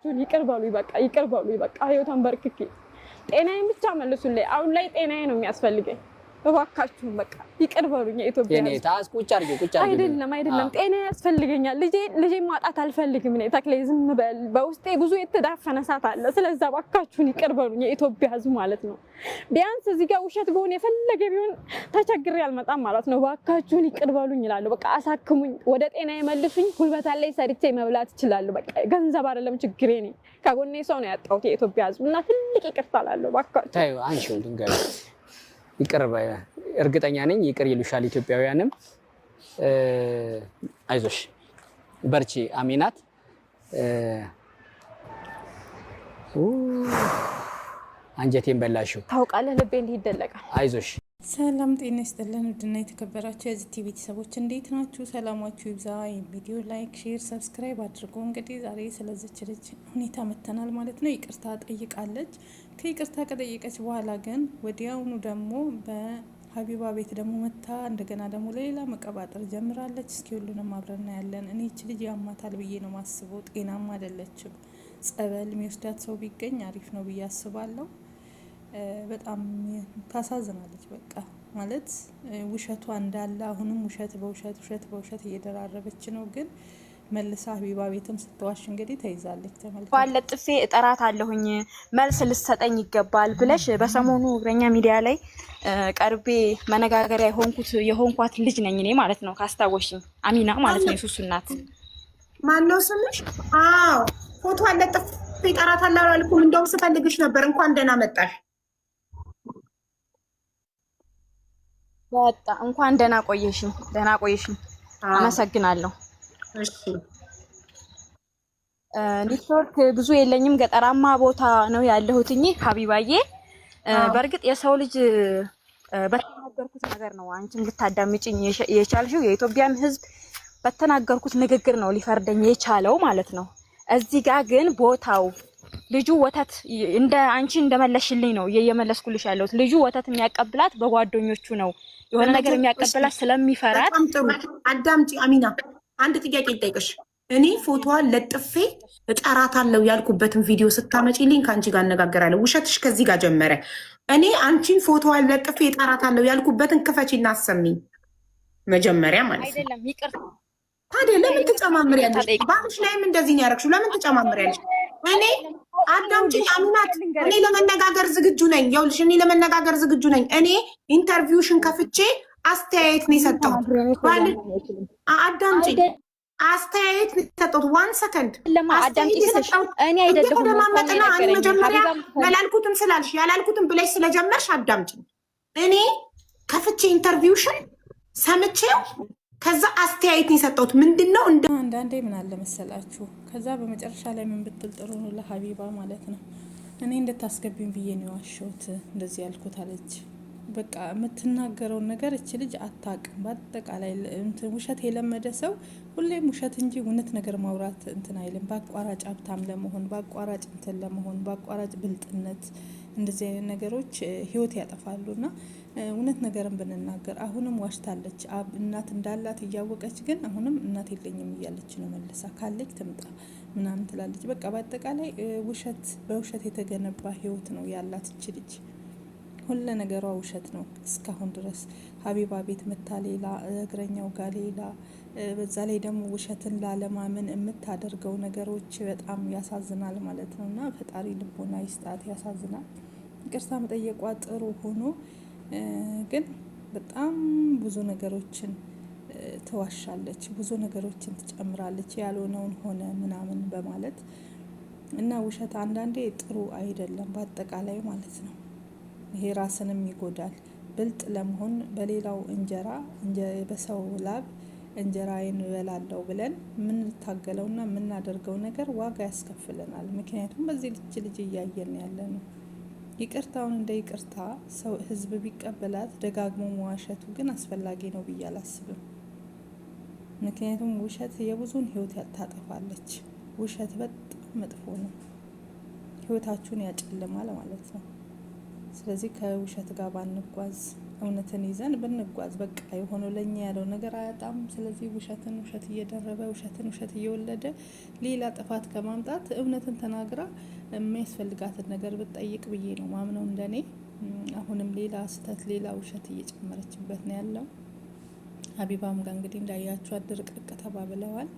እባካችሁን ይቅር በሉኝ በቃ ህይወታን በርክኬ ጤናዬን ብቻ መልሱልኝ አሁን ላይ ጤናዬ ነው የሚያስፈልገኝ እባካችሁን በቃ ይቅር በሉኝ ኢትዮጵያ የኔ ታስ ቁጭ አድርጊ አይደለም ጤና ያስፈልገኛል ልጄ ማጣት አልፈልግም እኔ ተክሌ ዝም በል በውስጤ ብዙ የተዳፈነ እሳት አለ ስለዚህ እባካችሁን ይቅር በሉኝ የኢትዮጵያ ህዝብ ማለት ነው ቢያንስ እዚህ ጋር ውሸት ቢሆን የፈለገ ቢሆን ተቸግሬ አልመጣም ማለት ነው እባካችሁን ይቅር በሉኝ እላለሁ በቃ አሳክሙኝ ወደ ጤናዬ መልሱኝ ጉልበት ላይ ሰርቼ መብላት እችላለሁ በቃ ገንዘብ አይደለም ችግሬ እኔ ከጎኔ ሰው ነው ያጣሁት የኢትዮጵያ ህዝብ እና ትልቅ ይቅርታ እላለሁ እባካችሁ ታዩ አንቺው ድንጋይ ይቅር እርግጠኛ ነኝ ይቅር ይሉሻል ኢትዮጵያውያንም አይዞሽ በርቺ አሚናት አንጀቴን በላሽው ታውቃለህ ልቤ እንዲህ ይደለቃል አይዞሽ ሰላም ጤና ይስጥልን ውድና የተከበራችሁ የዚህ ቲቪ ቤተሰቦች እንዴት ናችሁ ሰላማችሁ ይብዛ ቪዲዮ ላይክ ሼር ሰብስክራይብ አድርጉ እንግዲህ ዛሬ ስለዚች ልጅ ሁኔታ መተናል ማለት ነው ይቅርታ ጠይቃለች ከይቅርታ ከጠየቀች በኋላ ግን ወዲያውኑ ደግሞ በሀቢባ ቤት ደግሞ መታ እንደገና ደግሞ ሌላ መቀባጠር ጀምራለች እስኪ ሁሉንም አብረና ያለን እኔ እቺ ልጅ ያማታል ብዬ ነው ማስበው ጤናማ አይደለችም ጸበል የሚወስዳት ሰው ቢገኝ አሪፍ ነው ብዬ አስባለሁ በጣም ታሳዝናለች በቃ ማለት ውሸቷ እንዳለ አሁንም ውሸት በውሸት እየደራረበች ነው ግን መልሳ ሀቢባ ቤትም ስትዋሽ እንግዲህ ተይዛለች ተመልካች ባለጥፌ እጠራታለሁኝ መልስ ልትሰጠኝ ይገባል ብለሽ በሰሞኑ እግረኛ ሚዲያ ላይ ቀርቤ መነጋገሪያ የሆንኳት ልጅ ነኝ እኔ ማለት ነው ካስታወሽኝ አሚና ማለት ነው የሱሱ እናት ማን ነው ስምሽ አዎ ፎቶ አለጥፌ እጠራታለሁ አላልኩም እንደውም ስፈልግሽ ነበር እንኳን ደህና መጣሽ ወጣ እንኳን ደህና ቆየሽኝ አመሰግናለሁ እሺ ኔትወርክ ብዙ የለኝም ገጠራማ ቦታ ነው ያለሁትኝ ሀቢባዬ በርግጥ የሰው ልጅ በተናገርኩት ነገር ነው አንቺም ልታዳምጪኝ የቻልሽው የኢትዮጵያን ህዝብ በተናገርኩት ንግግር ነው ሊፈርደኝ የቻለው ማለት ነው እዚህ ጋር ግን ቦታው ልጁ ወተት እንደ አንቺ እንደመለሽልኝ ነው እየመለስኩልሽ ያለሁት ልጁ ወተት የሚያቀብላት በጓደኞቹ ነው የሆነ ነገር የሚያቀብላት ስለሚፈራት አዳምጪ አሚና አንድ ጥያቄ ልጠይቅሽ እኔ ፎቶዋን ለጥፌ እጠራታለሁ ያልኩበትን ቪዲዮ ስታመጪልኝ ካንቺ ጋር አነጋገራለሁ ውሸትሽ ከዚህ ጋር ጀመረ እኔ አንቺን ፎቶዋን ለጥፌ እጠራታለሁ ያልኩበትን ክፈቺና አሰሚኝ መጀመሪያ ማለት አይደለም ይቅርታ ታዲያ ለምን ትጨማምሪያለሽ ባንሽ ላይም እንደዚህ ነው ያደረግሽው ለምን ትጨማምሪያለሽ እኔ አዳምጪ አሚናት እኔ ለመነጋገር ዝግጁ ነኝ ይኸውልሽ እኔ ለመነጋገር ዝግጁ ነኝ እኔ ኢንተርቪውሽን ከፍቼ አስተያየት ነው የሰጠሁት አዳምጪ አስተያየት ነው የሰጠሁት 1 ሰከንድ አዳምጪ እኔ አይደለም ተደማመጥና እኔ መጀመሪያ ያላልኩትም ስላልሽ ያላልኩትም ብለሽ ስለጀመርሽ አዳምጪ እኔ ከፍቼ ኢንተርቪውሽን ሰምቼው ከዛ አስተያየት ነው የሰጠሁት ምንድነው አንዳንዴ ምን አለ መሰላችሁ ከዛ በመጨረሻ ላይ ምን ብትል ጥሩ ነው ለሀቢባ ማለት ነው እኔ እንድታስገቢኝ ብዬ ነው ያዋሸሁት እንደዚህ ያልኩት አለች በቃ የምትናገረው ነገር እቺ ልጅ አታውቅም በአጠቃላይ ውሸት የለመደ ሰው ሁሌም ውሸት እንጂ እውነት ነገር ማውራት እንትን አይልም በአቋራጭ ሀብታም ለመሆን በአቋራጭ እንትን ለመሆን በአቋራጭ ብልጥነት እንደዚህ አይነት ነገሮች ህይወት ያጠፋሉና እውነት ነገርን ብንናገር አሁንም ዋሽታለች እናት እንዳላት እያወቀች ግን አሁንም እናት የለኝም እያለች ነው መልሳ ካለች ትምጣ ምናምን ትላለች በቃ በአጠቃላይ ውሸት በውሸት የተገነባ ህይወት ነው ያላት እቺ ልጅ ሁሉ ነገሯ ውሸት ነው እስካሁን ድረስ ሀቢባ ቤት መታ ሌላ እግረኛው ጋር ሌላ በዛ ላይ ደግሞ ውሸትን ላለማመን የምታደርገው ነገሮች በጣም ያሳዝናል ማለት ነውና ፈጣሪ ልቦና ይስጣት ያሳዝናል ይቅርታ መጠየቋ ጥሩ ሆኖ ግን በጣም ብዙ ነገሮችን ተዋሻለች ብዙ ነገሮችን ትጨምራለች ያልሆነውን ሆነ ምናምን በማለት እና ውሸት አንዳንዴ ጥሩ አይደለም በአጠቃላይ ማለት ነው ይሄ ራስንም ይጎዳል ብልጥ ለመሆን በሌላው እንጀራ በሰው ላብ እንጀራዬን እበላለሁ ብለን ምን ታገለውና ምን እናደርገው ነገር ዋጋ ያስከፍለናል ምክንያቱም በዚህ ልጅ እያየን ያለ ነው ይቅርታውን እንደ ይቅርታ ሰው ህዝብ ቢቀበላት ደጋግሞ መዋሸቱ ግን አስፈላጊ ነው ብዬ አላስብም ምክንያቱም ውሸት የብዙን ህይወት ታጠፋለች ውሸት በጣም መጥፎ ነው ህይወታችሁን ያጨልማል ማለት ነው ስለዚህ ከውሸት ጋር ባንጓዝ እውነትን ይዘን ብንጓዝ በቃ የሆነው ለኛ ያለው ነገር አያጣም። ስለዚህ ውሸትን ውሸት እየደረበ ውሸትን ውሸት እየወለደ ሌላ ጥፋት ከማምጣት እውነትን ተናግራ የሚያስፈልጋትን ነገር ብትጠይቅ ብዬ ነው ማምነው እንደኔ። አሁንም ሌላ ስህተት ሌላ ውሸት እየጨመረችበት ነው ያለው። ሀቢባም ጋር እንግዲህ እንዳያችሁ ድርቅርቅ ተባብለዋል።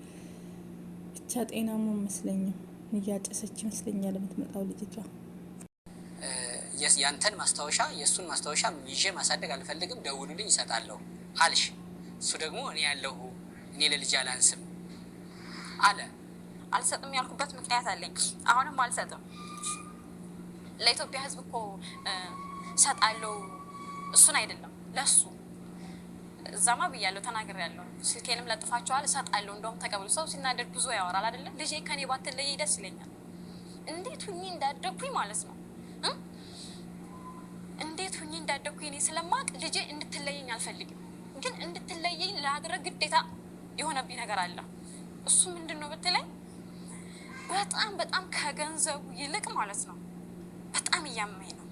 ብቻ ጤናማ መስለኝም እያጨሰች ይመስለኛል የምትመጣው ልጅቷ። ያንተን ማስታወሻ የእሱን ማስታወሻ ይዤ ማሳደግ አልፈልግም፣ ደውሉልኝ ይሰጣለሁ አልሽ። እሱ ደግሞ እኔ ያለሁ እኔ ለልጅ አላንስም አለ። አልሰጥም ያልኩበት ምክንያት አለኝ። አሁንም አልሰጥም። ለኢትዮጵያ ሕዝብ እኮ ሰጣለሁ እሱን አይደለም ለሱ እዛማ ብያለሁ፣ ተናግሬያለሁ። ስልኬንም ለጥፋቸዋል፣ እሰጣለሁ። እንደውም ተቀብሎ ሰው ሲናደድ ብዙ ያወራል አይደለ? ልጄ ከኔ ባትለይ ደስ ይለኛል። እንዴት ሁኚ እንዳደኩኝ ማለት ነው። እንዴት ሁኚ እንዳደኩኝ እኔ ስለማቅ ልጄ እንድትለየኝ አልፈልግም። ግን እንድትለየኝ ለአድረግ ግዴታ የሆነብኝ ነገር አለ። እሱ ምንድነው ብትለኝ በጣም በጣም ከገንዘቡ ይልቅ ማለት ነው በጣም እያመመኝ ነው።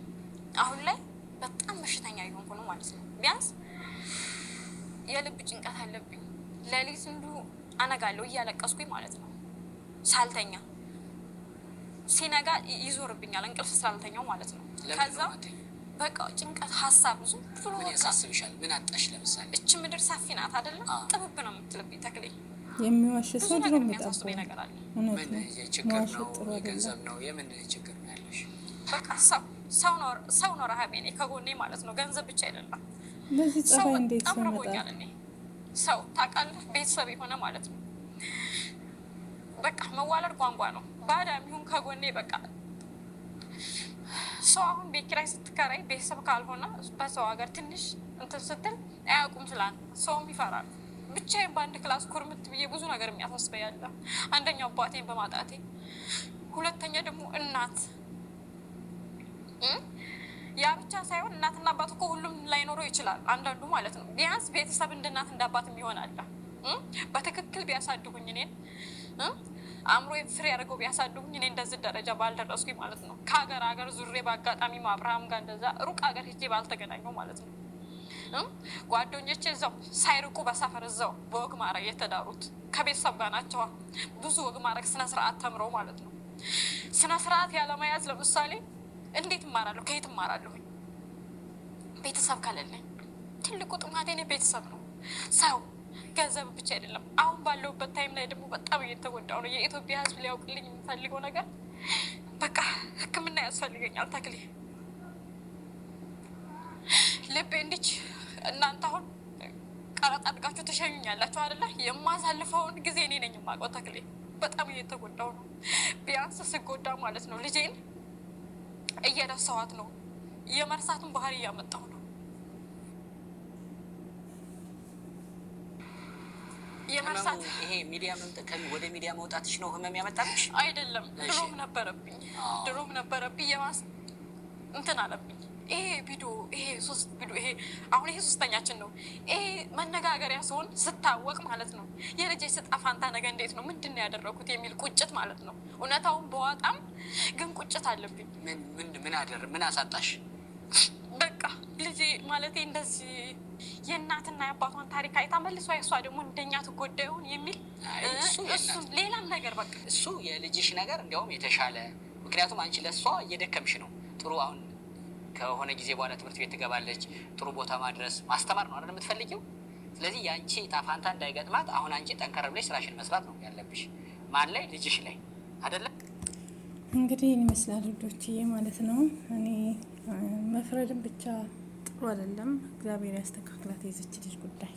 አሁን ላይ በጣም በሽተኛ እየሆንኩ ነው ማለት ነው። ቢያንስ የልብ ጭንቀት አለብኝ። ሌሊት እንዲሁ አነጋለሁ እያለቀስኩኝ ማለት ነው ሳልተኛ። ሲነጋ ይዞርብኛል እንቅልፍ ስላልተኛው ማለት ነው። ከዛ በቃ ጭንቀት ሀሳብ ብዙ ብሎ ምን ያሳስብሻል? ምን አጣሽ? ለምሳሌ እች ምድር ሰፊ ናት አይደለ? ጥብብ ነው የምትልብኝ ተክሌ። የሚዋሽ ሰው ነገር የሚያሳስበኝ ነገር አለ። ምን ችግር ነው? የገንዘብ ነው? የምን ችግር ነው ያለሽ? በቃ ሰው ነው ረሀቤ እኔ ከጎኔ ማለት ነው። ገንዘብ ብቻ አይደለም። በዚህ ጸባይ እንዴት በጣም ርቦኛል እኔ። ሰው ታውቃለህ፣ ቤተሰብ የሆነ ማለት ነው። በቃ መዋለድ ቋንቋ ነው። ባዳ የሚሆን ከጎኔ በቃ ሰው አሁን ቤት ኪራይ ስትከራይ ቤተሰብ ካልሆነ በሰው ሀገር ትንሽ እንትን ስትል አያውቁም ስላንተ፣ ሰውም ይፈራል። ብቻዬን በአንድ ክላስ ኩርምት ብዬ ብዙ ነገር የሚያሳስበኝ ያለ፣ አንደኛው አባቴን በማጣቴ፣ ሁለተኛ ደግሞ እናት። ያ ብቻ ሳይሆን እናትና አባት እኮ ሁሉም ላይኖረው ይችላል፣ አንዳንዱ ማለት ነው። ቢያንስ ቤተሰብ እንደ እናት እንደ አባት የሚሆን አለ። በትክክል ቢያሳድጉኝ እኔን አእምሮ ፍሬ ያደርገው ቢያሳድጉኝ እኔ እንደዚህ ደረጃ ባልደረስኩኝ ማለት ነው። ከሀገር ሀገር ዙሬ በአጋጣሚ አብርሃም ጋር እንደዛ ሩቅ ሀገር ሄጄ ባልተገናኘው ማለት ነው። ጓደኞቼ እዛው ሳይርቁ በሰፈር እዛው በወግ ማድረግ የተዳሩት ከቤተሰብ ጋር ናቸዋ። ብዙ ወግ ማድረግ ስነ ስርዓት ተምረው ማለት ነው። ስነ ስርዓት ያለመያዝ ለምሳሌ እንዴት እማራለሁ? ከየት እማራለሁኝ? ቤተሰብ ከሌለኝ ትልቁ ጥማቴ እኔ ቤተሰብ ነው። ሰው ገንዘብ ብቻ አይደለም። አሁን ባለውበት ታይም ላይ ደግሞ በጣም እየተጎዳው ነው። የኢትዮጵያ ሕዝብ ሊያውቅልኝ የሚፈልገው ነገር በቃ ሕክምና ያስፈልገኛል። ተክሌ ልቤ እንዲች እናንተ አሁን ቀረጥ አድርጋችሁ ተሸኙኛላችሁ አይደለ? የማሳልፈውን ጊዜ እኔ ነኝ የማውቀው። ተክሌ በጣም እየተጎዳው ነው። ቢያንስ ስጎዳ ማለት ነው ልጄን እየረሳኋት ነው። የመርሳቱን ባህሪ እያመጣሁ ነው። የመርሳት ይሄ ሚዲያ ወደ ሚዲያ መውጣትሽ ነው ህመም ያመጣልሽ? አይደለም፣ ድሮም ነበረብኝ የማስ እንትን አለብኝ። ይሄ ቪዲዮ ይሄ አሁን ይሄ ሶስተኛችን ነው። ይሄ መነጋገሪያ ሲሆን ስታወቅ ማለት ነው የልጄ ስጠፋንታ ነገ እንዴት ነው ምንድን ነው ያደረኩት የሚል ቁጭት ማለት ነው። እውነታውን በዋጣም ግን ቁጭት አለብኝ። ምን አሳጣሽ? በቃ ልጄ ማለቴ እንደዚህ የእናትና የአባቷን ታሪክ አይታ መልሷ የእሷ ደግሞ እንደኛ ትጎዳ ይሆን የሚል እሱ ሌላም ነገር በቃ እሱ የልጅሽ ነገር እንዲያውም የተሻለ ምክንያቱም አንቺ ለእሷ እየደከምሽ ነው። ጥሩ አሁን ከሆነ ጊዜ በኋላ ትምህርት ቤት ትገባለች። ጥሩ ቦታ ማድረስ ማስተማር ነው አይደል የምትፈልጊው? ስለዚህ የአንቺ ጣፋንታ እንዳይገጥማት አሁን አንቺ ጠንከር ብለሽ ስራሽን መስራት ነው ያለብሽ። ማን ላይ? ልጅሽ ላይ አይደለም? እንግዲህ ይመስላል ልጆችዬ ማለት ነው። እኔ መፍረድም ብቻ ጥሩ አይደለም። እግዚአብሔር ያስተካክላት የዚች ልጅ ጉዳይ።